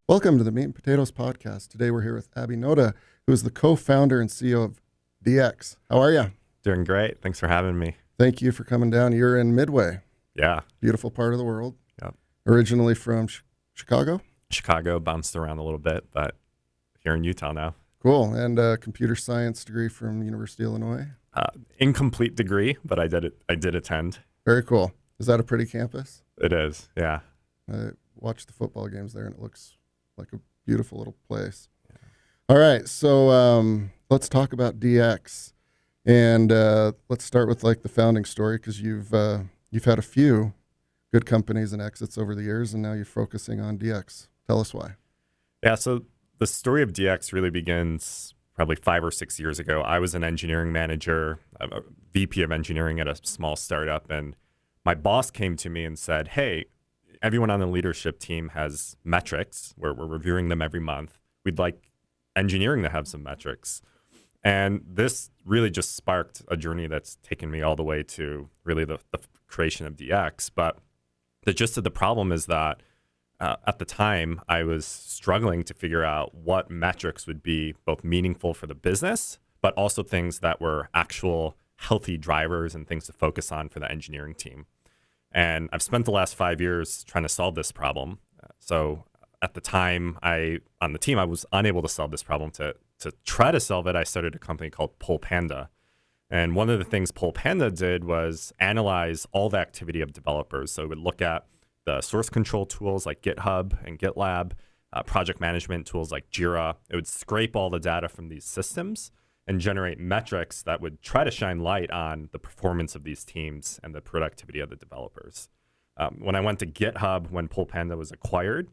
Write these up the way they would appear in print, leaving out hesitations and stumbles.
Welcome to the Meat and Potatoes podcast. Today we're here with Abi Noda, who is the co-founder and CEO of DX. How are you? Doing great. Thanks for having me. Thank you for coming down. You're in Midway, Yeah. beautiful part of the world. Yep. Originally from Chicago. Chicago, bounced around a little bit, but here in Utah now. Cool. And a computer science degree from University of Illinois. Incomplete degree, but I did attend. Very cool. Is that a pretty campus? It is, yeah. I watched the football games there, and it looks like a beautiful little place. Yeah. All right, so let's talk about DX, and let's start with like the founding story, because you've had a few good companies and exits over the years, and now you're focusing on DX. Tell us why. Yeah, so the story of DX really begins probably 5 or 6 years ago. I was an engineering manager, a VP of engineering at a small startup, and my boss came to me and said, hey, everyone on the leadership team has metrics where we're reviewing them every month. We'd like engineering to have some metrics. And this really just sparked a journey that's taken me all the way to really the creation of DX. But the gist of the problem is that at the time, I was struggling to figure out what metrics would be both meaningful for the business, but also things that were actual healthy drivers and things to focus on for the engineering team. And I've spent the last 5 years trying to solve this problem. So at the time on the team, I was unable to solve this problem. To try to solve it, I started a company called Panda. And one of the things Panda did was analyze all the activity of developers. So it would look at the source control tools like GitHub and GitLab, project management tools like Jira. It would scrape all the data from these systems and generate metrics that would try to shine light on the performance of these teams and the productivity of the developers. When I went to GitHub, when Panda was acquired,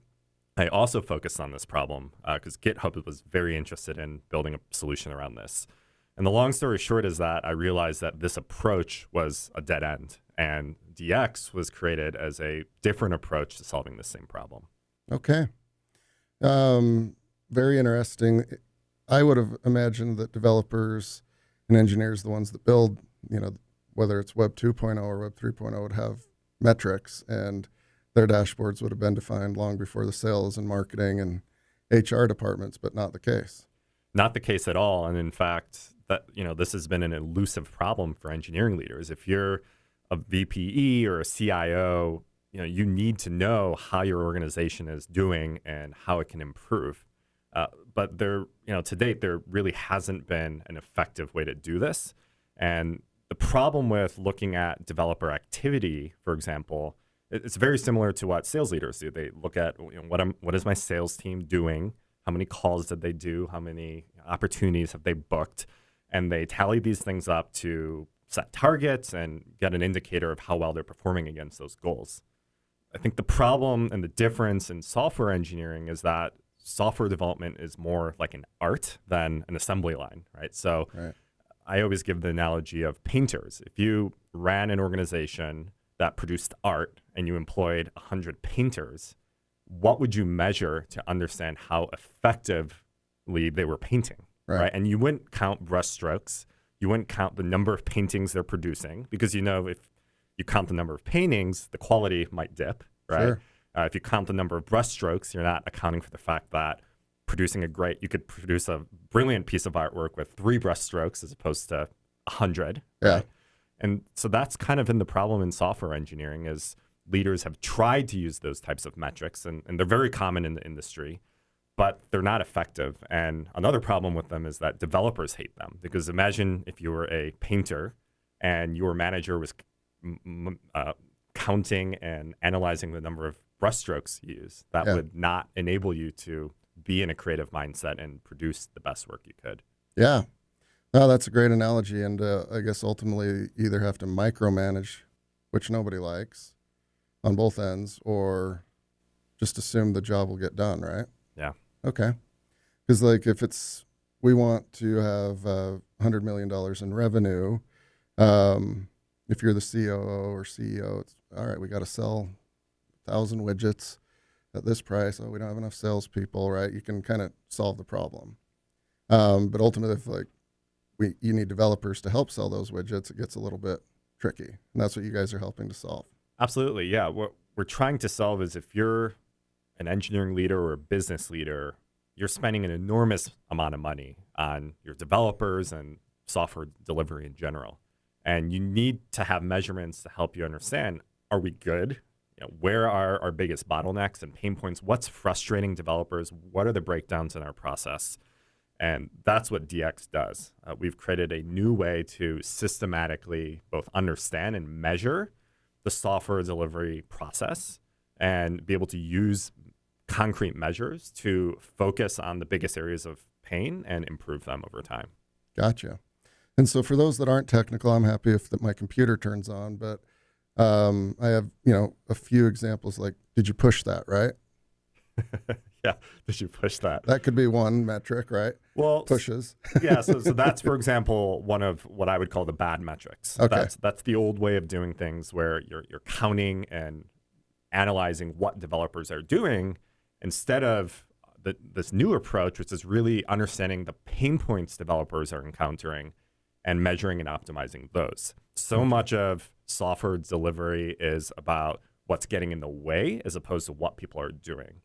I also focused on this problem because GitHub was very interested in building a solution around this. And the long story short is that I realized that this approach was a dead end, and DX was created as a different approach to solving the same problem. Okay. Very interesting. I would have imagined that developers and engineers, the ones that build, whether it's Web 2.0 or Web 3.0, would have metrics, and their dashboards would have been defined long before the sales and marketing and HR departments, but not the case. Not the case at all. And in fact, this has been an elusive problem for engineering leaders. If you're a VPE or a CIO, you need to know how your organization is doing and how it can improve. But to date, there really hasn't been an effective way to do this. And the problem with looking at developer activity, for example, it's very similar to what sales leaders do. They look at what is my sales team doing? How many calls did they do? How many opportunities have they booked? And they tally these things up to set targets and get an indicator of how well they're performing against those goals. I think the problem and the difference in software engineering is that software development is more like an art than an assembly line, right? So Right. I always give the analogy of painters. If you ran an organization that produced art and you employed 100 painters, what would you measure to understand how effectively they were painting, right? And you wouldn't count brush strokes. You wouldn't count the number of paintings they're producing, because if you count the number of paintings, the quality might dip, right? Sure. If you count the number of brush strokes, you're not accounting for the fact that you could produce a brilliant piece of artwork with 3 brush strokes as opposed to 100. Yeah. Right? And so that's kind of been the problem in software engineering is leaders have tried to use those types of metrics, and they're very common in the industry, but they're not effective. And another problem with them is that developers hate them, because imagine if you were a painter and your manager was counting and analyzing the number of brushstrokes you use. That would not enable you to be in a creative mindset and produce the best work you could. Yeah. No, that's a great analogy. And I guess ultimately you either have to micromanage, which nobody likes, on both ends, or just assume the job will get done, right? Yeah. Okay. Because if we want to have $100 million in revenue, if you're the COO or CEO, it's all right, we got to sell 1,000 widgets at this price. Oh, we don't have enough salespeople, right? You can kind of solve the problem. But ultimately, if you need developers to help sell those widgets, it gets a little bit tricky. And that's what you guys are helping to solve. Absolutely. Yeah. What we're trying to solve is if you're an engineering leader or a business leader, you're spending an enormous amount of money on your developers and software delivery in general. And you need to have measurements to help you understand, are we good? Where are our biggest bottlenecks and pain points? What's frustrating developers? What are the breakdowns in our process? And that's what DX does. We've created a new way to systematically both understand and measure the software delivery process and be able to use concrete measures to focus on the biggest areas of pain and improve them over time. Gotcha. And so for those that aren't technical, I'm happy if my computer turns on, but I have, a few examples like, did you push that, right? Yeah, did you push that? That could be one metric, right? Well, pushes. Yeah, so that's, for example, one of what I would call the bad metrics. Okay. That's the old way of doing things where you're counting and analyzing what developers are doing instead of this new approach, which is really understanding the pain points developers are encountering and measuring and optimizing those. So much of software delivery is about what's getting in the way as opposed to what people are doing.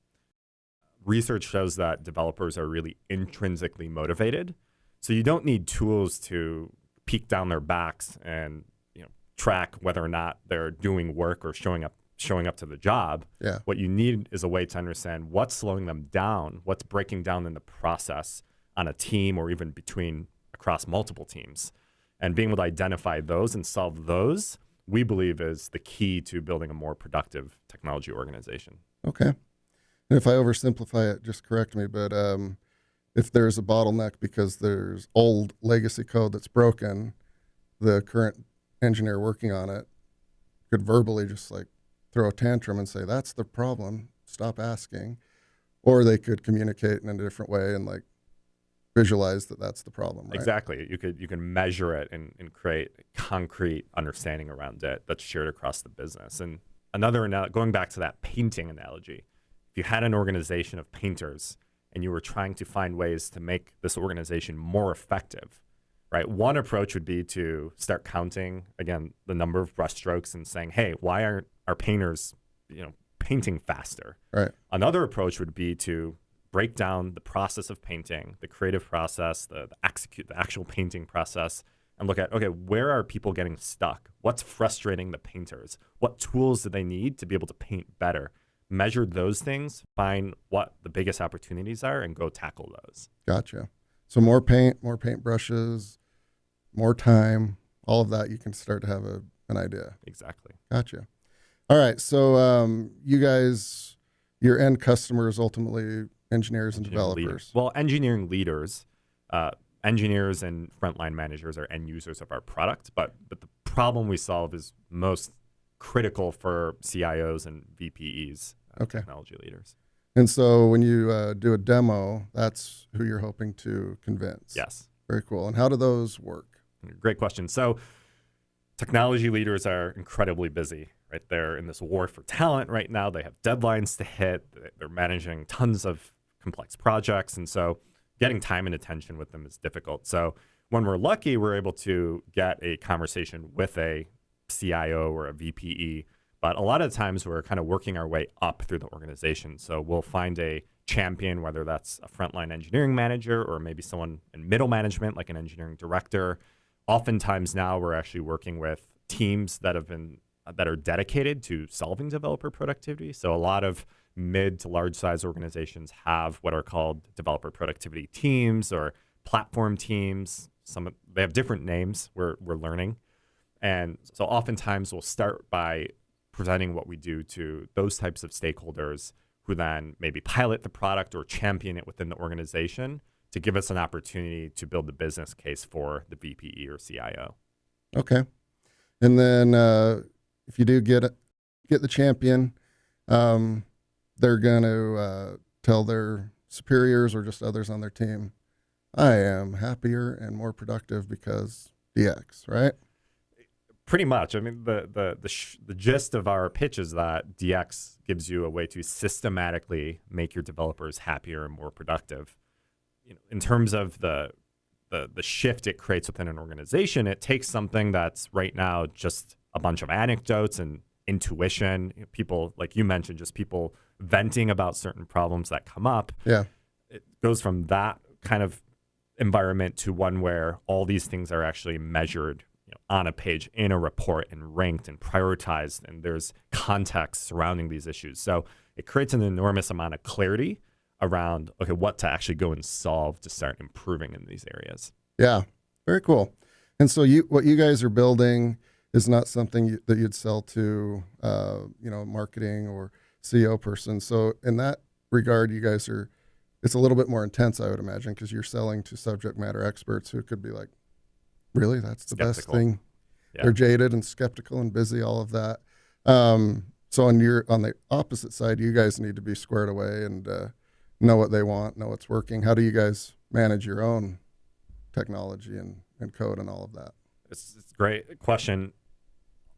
Research shows that developers are really intrinsically motivated. So you don't need tools to peek down their backs and track whether or not they're doing work or showing up to the job. Yeah. What you need is a way to understand what's slowing them down, what's breaking down in the process on a team or even across multiple teams. And being able to identify those and solve those, we believe is the key to building a more productive technology organization. Okay. And if I oversimplify it, just correct me, but if there's a bottleneck because there's old legacy code that's broken, the current engineer working on it could verbally just like throw a tantrum and say, that's the problem, stop asking. Or they could communicate in a different way and like visualize that that's the problem, right? Exactly. You can measure it and create concrete understanding around it that's shared across the business. And going back to that painting analogy, if you had an organization of painters and you were trying to find ways to make this organization more effective, right? One approach would be to start counting, again, the number of brush strokes and saying, hey, why aren't our painters, painting faster? Right. Another approach would be to break down the process of painting, the creative process, the actual painting process, and look at, okay, where are people getting stuck? What's frustrating the painters? What tools do they need to be able to paint better? Measure those things, find what the biggest opportunities are, and go tackle those. Gotcha. So more paint brushes, more time, all of that, you can start to have an idea. Exactly. Gotcha. All right. So you guys, your end customers, ultimately engineers and developers. Leaders. Well, engineering leaders, engineers and frontline managers are end users of our product, but the problem we solve is most critical for CIOs and VPEs, technology leaders. And so when you do a demo, that's who you're hoping to convince. Yes. Very cool. And how do those work? Great question. So technology leaders are incredibly busy, right? They're in this war for talent right now. They have deadlines to hit. They're managing tons of complex projects. And so getting time and attention with them is difficult. So when we're lucky, we're able to get a conversation with a CIO or a VPE. But a lot of times we're kind of working our way up through the organization. So we'll find a champion, whether that's a frontline engineering manager or maybe someone in middle management, like an engineering director. Oftentimes now we're actually working with teams that are dedicated to solving developer productivity. So a lot of mid to large size organizations have what are called developer productivity teams or platform teams. They have different names we're learning. And so oftentimes we'll start by presenting what we do to those types of stakeholders who then maybe pilot the product or champion it within the organization to give us an opportunity to build the business case for the VPE or CIO. Okay. And then if you do get the champion, they're going to tell their superiors or just others on their team, I am happier and more productive because DX, right? Pretty much. I mean, the gist of our pitch is that DX gives you a way to systematically make your developers happier and more productive. In terms of the shift it creates within an organization, it takes something that's right now just a bunch of anecdotes and intuition, people, like you mentioned, just people venting about certain problems that come up. Yeah. It goes from that kind of environment to one where all these things are actually measured, on a page in a report and ranked and prioritized, and there's context surrounding these issues. So it creates an enormous amount of clarity around, okay, what to actually go and solve to start improving in these areas. Yeah. Very cool. And so what you guys are building is not something that you'd sell to, marketing or CEO person. So in that regard, you guys it's a little bit more intense, I would imagine, because you're selling to subject matter experts who could be like, really, that's the Skeptical. best thing. Yeah. They're jaded and skeptical and busy, all of that. So on the opposite side, you guys need to be squared away and know what they want, know what's working. How do you guys manage your own technology and code and all of that? It's a great question.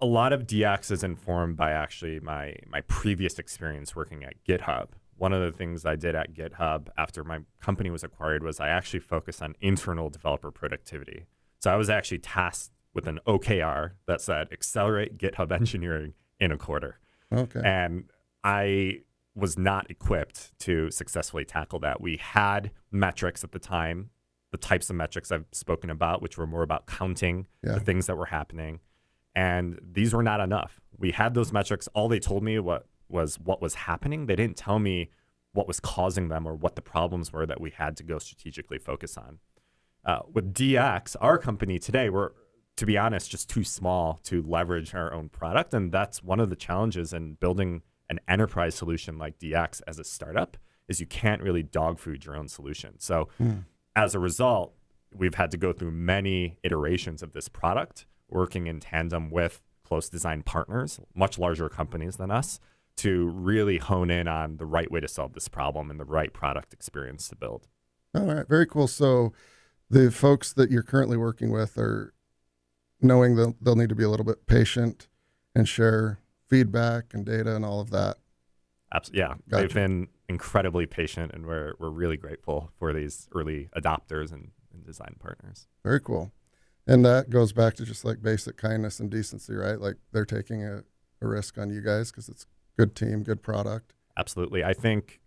A lot of DX is informed by actually my previous experience working at GitHub. One of the things I did at GitHub after my company was acquired was I actually focused on internal developer productivity. So I was actually tasked with an OKR that said accelerate GitHub engineering in a quarter. Okay. And I was not equipped to successfully tackle that. We had metrics at the time, the types of metrics I've spoken about, which were more about counting the things that were happening. And these were not enough. We had those metrics. All they told me was what was happening. They didn't tell me what was causing them or what the problems were that we had to go strategically focus on. With DX, our company today, we're, to be honest, just too small to leverage our own product. And that's one of the challenges in building an enterprise solution like DX as a startup is you can't really dog food your own solution. So as a result, we've had to go through many iterations of this product, working in tandem with close design partners, much larger companies than us, to really hone in on the right way to solve this problem and the right product experience to build. All right. Very cool. So the folks that you're currently working with are knowing they'll need to be a little bit patient and share feedback and data and all of that. Absolutely. Yeah. Gotcha. They've been incredibly patient, and we're really grateful for these early adopters and design partners. Very cool. And that goes back to just like basic kindness and decency, right? Like they're taking a risk on you guys because it's good team, good product. Absolutely. I think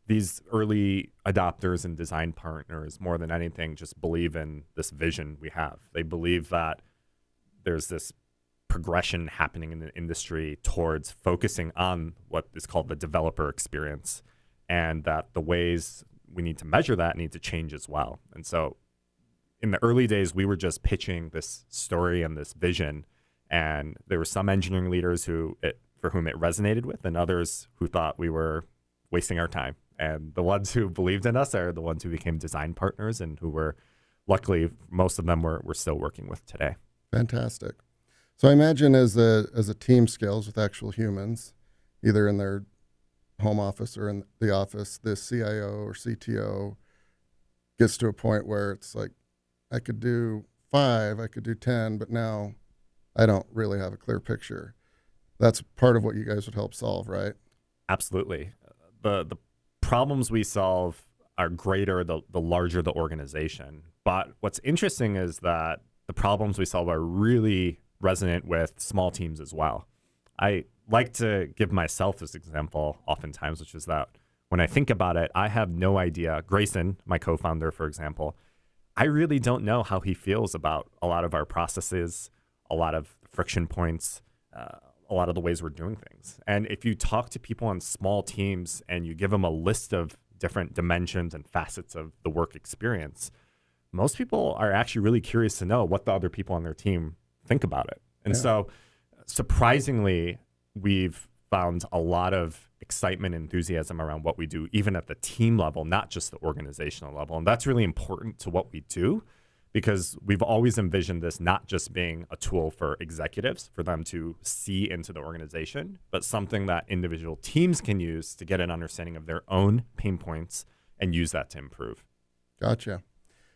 these early adopters and design partners, more than anything, just believe in this vision we have. They believe that there's this progression happening in the industry towards focusing on what is called the developer experience, and that the ways we need to measure that need to change as well. And so in the early days, we were just pitching this story and this vision, and there were some engineering leaders for whom it resonated with, and others who thought we were wasting our time. And the ones who believed in us are the ones who became design partners and who were, luckily, most of them we're still working with today. Fantastic. So I imagine as a team scales with actual humans, either in their home office or in the office, the CIO or CTO gets to a point where it's like, I could do 5, I could do 10, but now I don't really have a clear picture. That's part of what you guys would help solve, right? Absolutely. The problems we solve are greater the larger the organization. But what's interesting is that the problems we solve are really resonant with small teams as well. I like to give myself this example oftentimes, which is that when I think about it, I have no idea. Grayson, my co-founder, for example, I really don't know how he feels about a lot of our processes, a lot of friction points, a lot of the ways we're doing things. And if you talk to people on small teams and you give them a list of different dimensions and facets of the work experience, most people are actually really curious to know what the other people on their team think about it. And so surprisingly, we've found a lot of excitement and enthusiasm around what we do, even at the team level, not just the organizational level. And that's really important to what we do, because we've always envisioned this not just being a tool for executives, for them to see into the organization, but something that individual teams can use to get an understanding of their own pain points and use that to improve. Gotcha.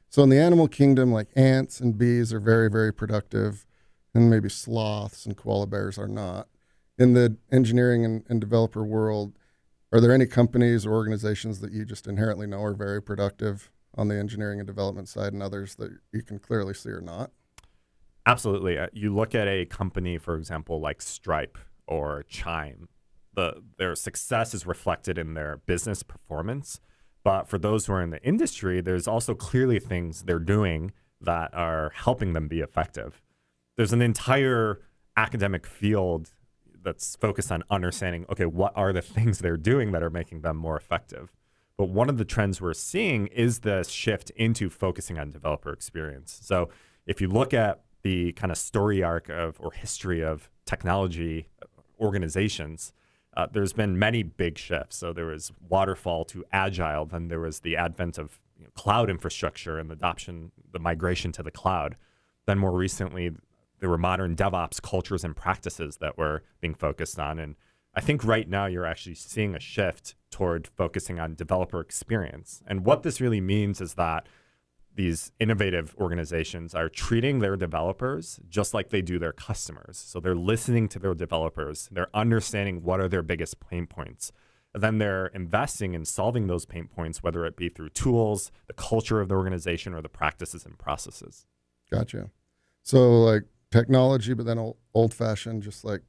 So in the animal kingdom, like ants and bees are very, very productive, and maybe sloths and koala bears are not. In the engineering and developer world, are there any companies or organizations that you just inherently know are very productive on the engineering and development side, and others that you can clearly see are not? Absolutely. You look at a company, for example, like Stripe or Chime, their success is reflected in their business performance. But for those who are in the industry, there's also clearly things they're doing that are helping them be effective. There's an entire academic field that's focused on understanding, okay, what are the things they're doing that are making them more effective? But one of the trends we're seeing is the shift into focusing on developer experience. So if you look at the kind of story arc of or history of technology organizations, there's been many big shifts. So there was waterfall to agile, then there was the advent of cloud infrastructure and the adoption, the migration to the cloud. Then more recently, there were modern DevOps cultures and practices that were being focused on. And I think right now you're actually seeing a shift toward focusing on developer experience. And what this really means is that these innovative organizations are treating their developers just like they do their customers. So they're listening to their developers, they're understanding what are their biggest pain points. And then they're investing in solving those pain points, whether it be through tools, the culture of the organization, or the practices and processes. Gotcha. So like technology, but then old fashioned, just like,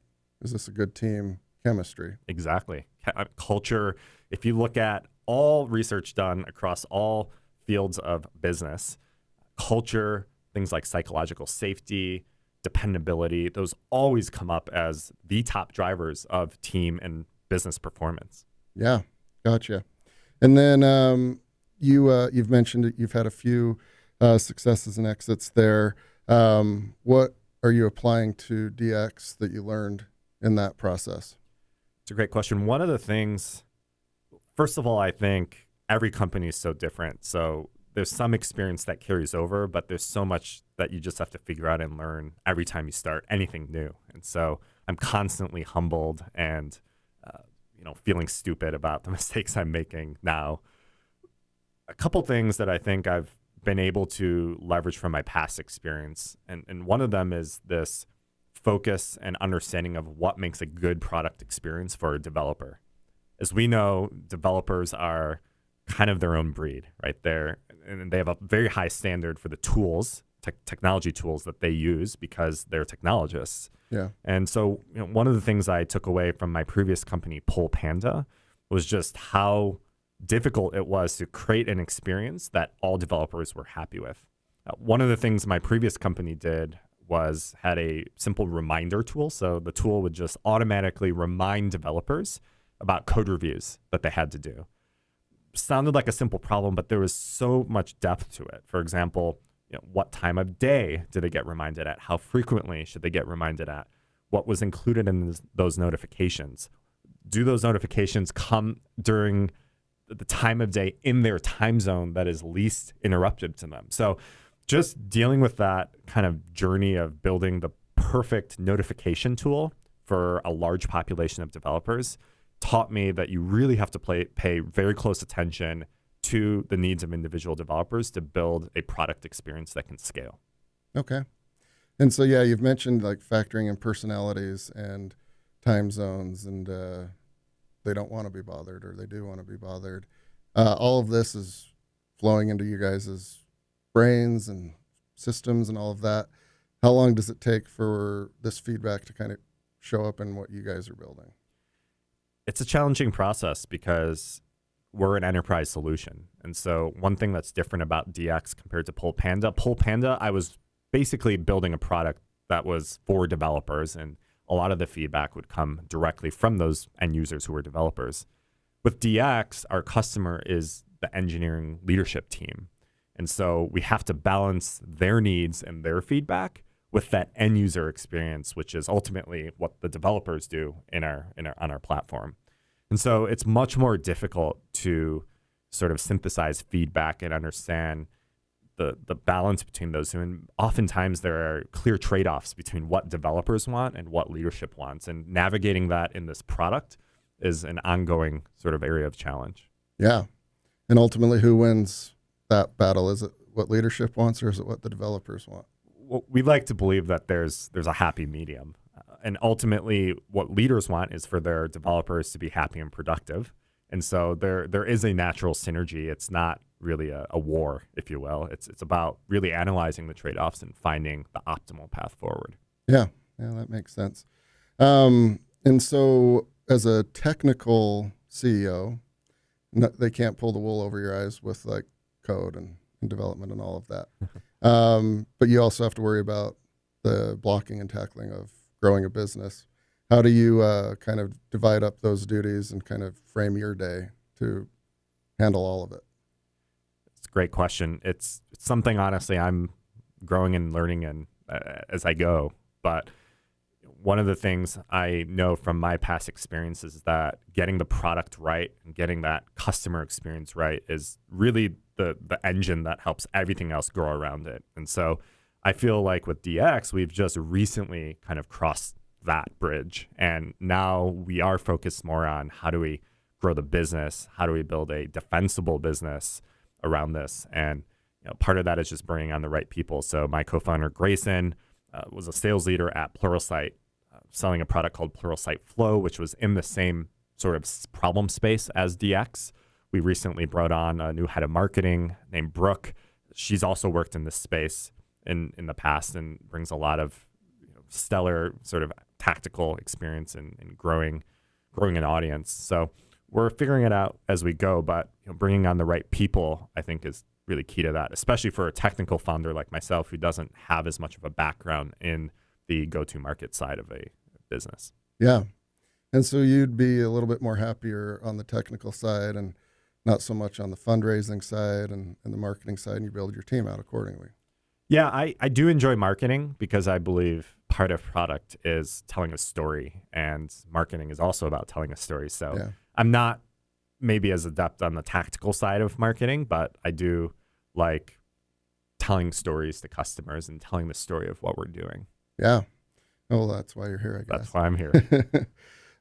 is this a good team chemistry? Exactly. Culture, if you look at all research done across all fields of business, culture, things like psychological safety, dependability, those always come up as the top drivers of team and business performance. Yeah, gotcha. And then you've mentioned that you've had a few successes and exits there. What are you applying to DX that you learned in that process? It's a great question. One of the things, first of all, I think every company is so different. So there's some experience that carries over, but there's so much that you just have to figure out and learn every time you start anything new. And so I'm constantly humbled and feeling stupid about the mistakes I'm making now. A couple things that I think I've been able to leverage from my past experience, and one of them is this focus and understanding of what makes a good product experience for a developer. As we know, developers are kind of their own breed, right? And they have a very high standard for the tools, technology tools that they use because they're technologists. Yeah. And so one of the things I took away from my previous company, Panda, was just how difficult it was to create an experience that all developers were happy with. One of the things my previous company did was had a simple reminder tool. So the tool would just automatically remind developers about code reviews that they had to do. Sounded like a simple problem, but there was so much depth to it. For example, what time of day do they get reminded at? How frequently should they get reminded at? What was included in those notifications? Do those notifications come during the time of day in their time zone that is least interrupted to them? So just dealing with that kind of journey of building the perfect notification tool for a large population of developers taught me that you really have to pay very close attention to the needs of individual developers to build a product experience that can scale. Okay. And so, yeah, you've mentioned like factoring in personalities and time zones, and they don't want to be bothered or they do want to be bothered. All of this is flowing into you guys' brains and systems and all of that. How long does it take for this feedback to kind of show up in what you guys are building? It's a challenging process because we're an enterprise solution. And so one thing that's different about DX compared to Panda, I was basically building a product that was for developers, and a lot of the feedback would come directly from those end users who were developers. With DX, our customer is the engineering leadership team. And so we have to balance their needs and their feedback with that end user experience, which is ultimately what the developers do on our platform. And so it's much more difficult to sort of synthesize feedback and understand the balance between those two. And oftentimes there are clear trade-offs between what developers want and what leadership wants. And navigating that in this product is an ongoing sort of area of challenge. Yeah. And ultimately, who wins that battle? Is it what leadership wants, or is it what the developers want? Well, we like to believe that there's a happy medium. And ultimately, what leaders want is for their developers to be happy and productive. And so there is a natural synergy. It's not really a war, if you will. It's about really analyzing the trade-offs and finding the optimal path forward. Yeah, that makes sense. And so, as a technical CEO, they can't pull the wool over your eyes with like code and development and all of that. But you also have to worry about the blocking and tackling of growing a business. How do you kind of divide up those duties and kind of frame your day to handle all of it? It's a great question. It's something, honestly, I'm growing and learning and as I go. But one of the things I know from my past experiences is that getting the product right and getting that customer experience right is really the engine that helps everything else grow around it. And so I feel like with DX, we've just recently kind of crossed that bridge. And now we are focused more on how do we grow the business? How do we build a defensible business around this? And part of that is just bringing on the right people. So my co-founder, Grayson, was a sales leader at Pluralsight, selling a product called Pluralsight Flow, which was in the same sort of problem space as DX. We recently brought on a new head of marketing named Brooke. She's also worked in this space in the past and brings a lot of stellar sort of tactical experience in growing an audience. So we're figuring it out as we go, but bringing on the right people, I think, is really key to that, especially for a technical founder like myself who doesn't have as much of a background in the go-to-market side of a business. Yeah. And so you'd be a little bit more happier on the technical side and not so much on the fundraising side and the marketing side, and you build your team out accordingly. Yeah, I do enjoy marketing because I believe part of product is telling a story, and marketing is also about telling a story. So yeah. I'm not maybe as adept on the tactical side of marketing, but I do like telling stories to customers and telling the story of what we're doing. Yeah. Well, that's why you're here, I guess. That's why I'm here.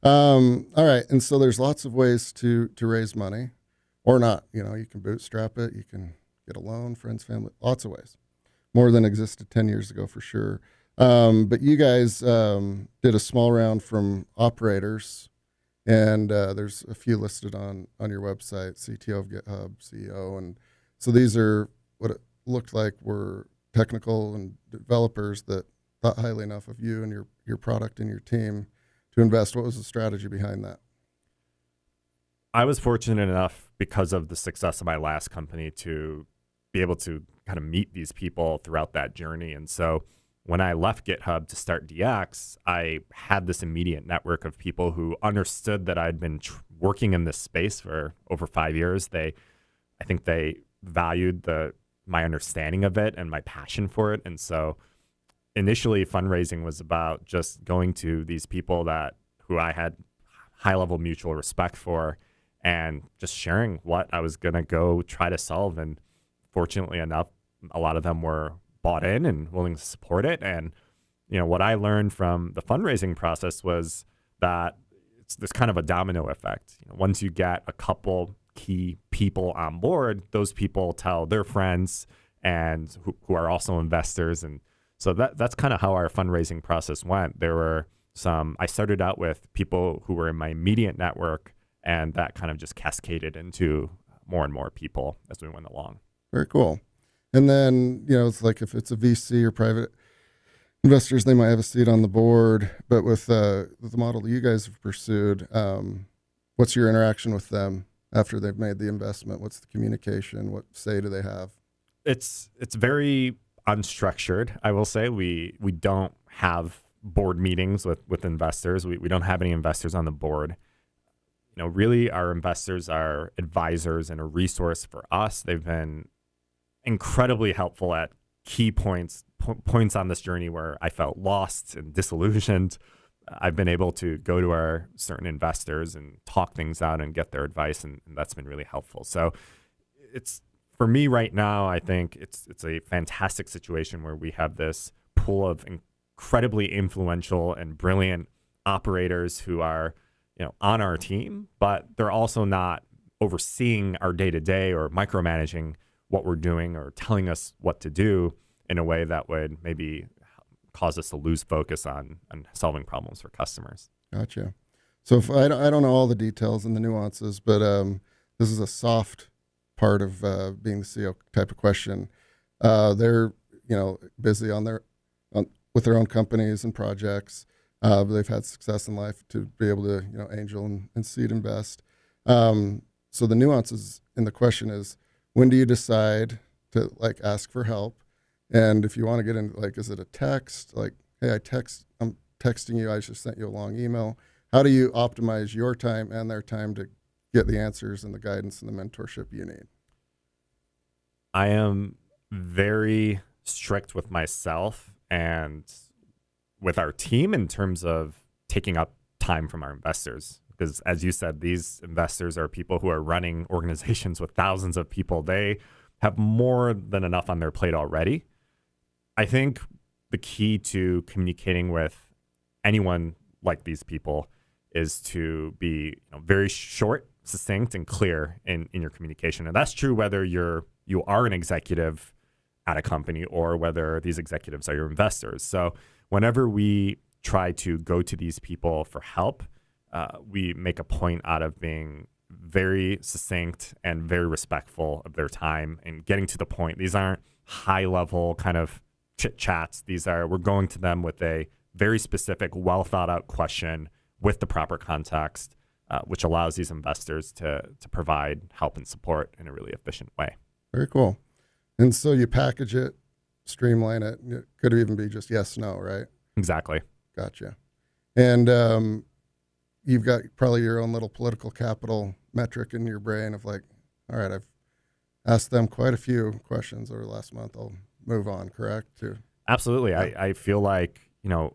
All right. And so there's lots of ways to raise money or not. You can bootstrap it. You can get a loan, friends, family, lots of ways. More than existed 10 years ago for sure. But you guys did a small round from operators, and there's a few listed on your website, CTO of GitHub, CEO. And so these are what it looked like were technical and developers that thought highly enough of you and your product and your team to invest. What was the strategy behind that? I was fortunate enough because of the success of my last company to be able to kind of meet these people throughout that journey. And so when I left GitHub to start DX, I had this immediate network of people who understood that I'd been working in this space for over 5 years. I think they valued my understanding of it and my passion for it. And so initially fundraising was about just going to these people who I had high level mutual respect for and just sharing what I was going to go try to solve. And fortunately enough, a lot of them were bought in and willing to support it. And, what I learned from the fundraising process was that it's this kind of a domino effect. Once you get a couple key people on board, those people tell their friends and who are also investors. And so that's kind of how our fundraising process went. There were I started out with people who were in my immediate network, and that kind of just cascaded into more and more people as we went along. Very cool. And then, it's like if it's a VC or private investors, they might have a seat on the board. But with the model that you guys have pursued, what's your interaction with them after they've made the investment? What's the communication? What say do they have? It's very unstructured, I will say. We don't have board meetings with investors. We don't have any investors on the board. Really our investors are advisors and a resource for us. They've been incredibly helpful at key points on this journey where I felt lost and disillusioned. I've been able to go to our certain investors and talk things out and get their advice, and that's been really helpful. So it's, for me right now, I think it's a fantastic situation where we have this pool of incredibly influential and brilliant operators who are on our team, but they're also not overseeing our day-to-day or micromanaging what we're doing or telling us what to do in a way that would maybe cause us to lose focus on solving problems for customers. Gotcha. So if I don't know all the details and the nuances, but this is a soft part of being the CEO type of question. They're busy with their own companies and projects. They've had success in life to be able to angel and seed invest. So the nuances in the question is, when do you decide to ask for help? And if you want to get into is it a text? Hey, I'm texting you. I just sent you a long email. How do you optimize your time and their time to get the answers and the guidance and the mentorship you need? I am very strict with myself and with our team in terms of taking up time from our investors. Because as you said, these investors are people who are running organizations with thousands of people. They have more than enough on their plate already. I think the key to communicating with anyone like these people is to be very short, succinct, and clear in your communication. And that's true whether you are an executive at a company or whether these executives are your investors. So whenever we try to go to these people for help, we make a point out of being very succinct and very respectful of their time and getting to the point. These aren't high level kind of chit chats. We're going to them with a very specific, well thought out question with the proper context, which allows these investors to provide help and support in a really efficient way. Very cool. And so you package it, streamline it. It could even be just yes, no, right? Exactly. Gotcha. And you've got probably your own little political capital metric in your brain of all right, I've asked them quite a few questions over the last month. I'll move on, correct? Absolutely. Yeah. I feel like,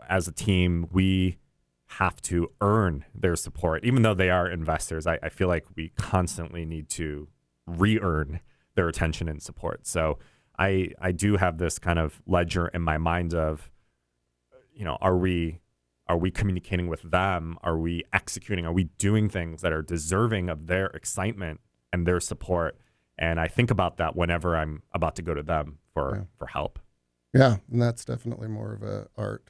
as a team, we have to earn their support. Even though they are investors, I feel like we constantly need to re-earn their attention and support. So I do have this kind of ledger in my mind of, are we communicating with them? Are we executing? Are we doing things that are deserving of their excitement and their support? And I think about that whenever I'm about to go to them for help. Yeah, and that's definitely more of a art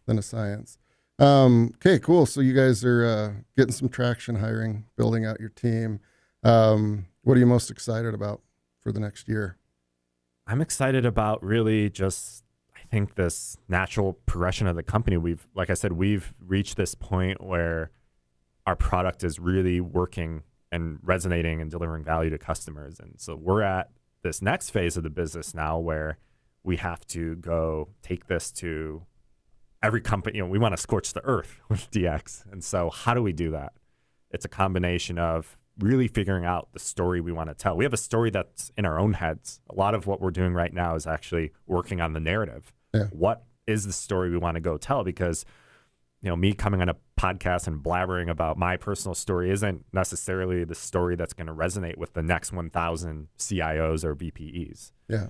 than a science. Okay, cool. So you guys are getting some traction, hiring, building out your team. What are you most excited about for the next year? I'm excited about really just, I think, this natural progression of the company. Like I said, we've reached this point where our product is really working and resonating and delivering value to customers. And so we're at this next phase of the business now where we have to go take this to every company. We want to scorch the earth with DX. And so how do we do that? It's a combination of really figuring out the story we want to tell. We have a story that's in our own heads. A lot of what we're doing right now is actually working on the narrative. Yeah. What is the story we want to go tell? Because me coming on a podcast and blabbering about my personal story isn't necessarily the story that's going to resonate with the next 1,000 CIOs or VPEs. Yeah.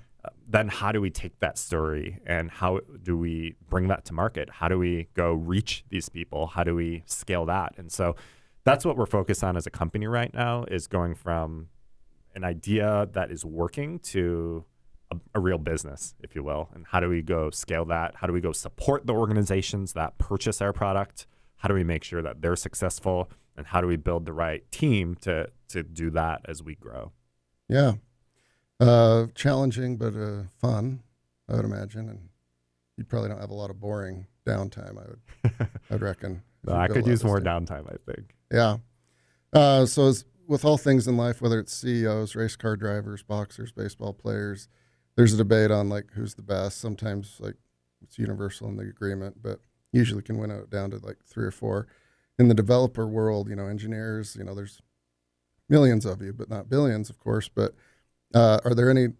Then how do we take that story and how do we bring that to market? How do we go reach these people? How do we scale that? And so that's what we're focused on as a company right now, is going from an idea that is working to a real business, if you will. And how do we go scale that? How do we go support the organizations that purchase our product? How do we make sure that they're successful? And how do we build the right team to do that as we grow? Yeah. Challenging, but fun, I would imagine. And you probably don't have a lot of boring downtime, I'd reckon. I could use more downtime, I think. Yeah. So as with all things in life, whether it's CEOs, race car drivers, boxers, baseball players, there's a debate on who's the best. Sometimes it's universal in the agreement, but usually can win it down to 3 or 4. In the developer world, engineers, there's millions of you, but not billions, of course. But are there any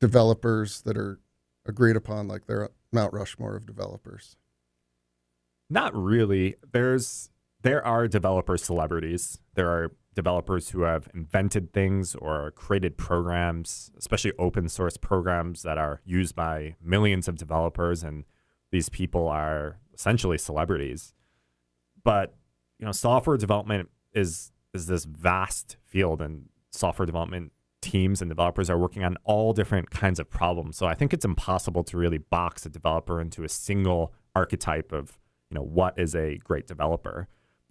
developers that are agreed upon, they're Mount Rushmore of developers? Not really. There are developer celebrities. There are developers who have invented things or created programs, especially open source programs that are used by millions of developers, and these people are essentially celebrities. But software development is this vast field, and software development teams and developers are working on all different kinds of problems. So I think it's impossible to really box a developer into a single archetype of what is a great developer.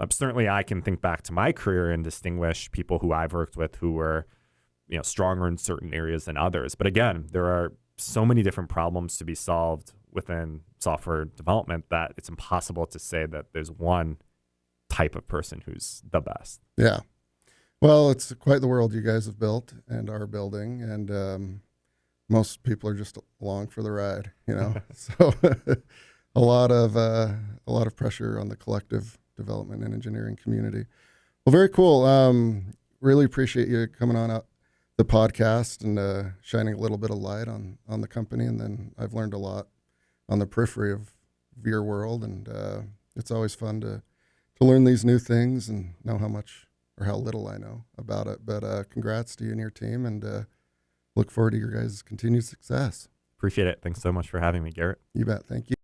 Certainly I can think back to my career and distinguish people who I've worked with who were stronger in certain areas than others. But again, there are so many different problems to be solved within software development that it's impossible to say that there's one type of person who's the best. Yeah. Well, it's quite the world you guys have built and are building, and most people are just along for the ride, So a lot of pressure on the collective development and engineering community. Well, very cool. Really appreciate you coming on out the podcast and shining a little bit of light on the company. And then I've learned a lot on the periphery of your world, and it's always fun to learn these new things and know how much or how little I know about it. But congrats to you and your team, and look forward to your guys' continued success. Appreciate it. Thanks so much for having me, Garrett. You bet. Thank you.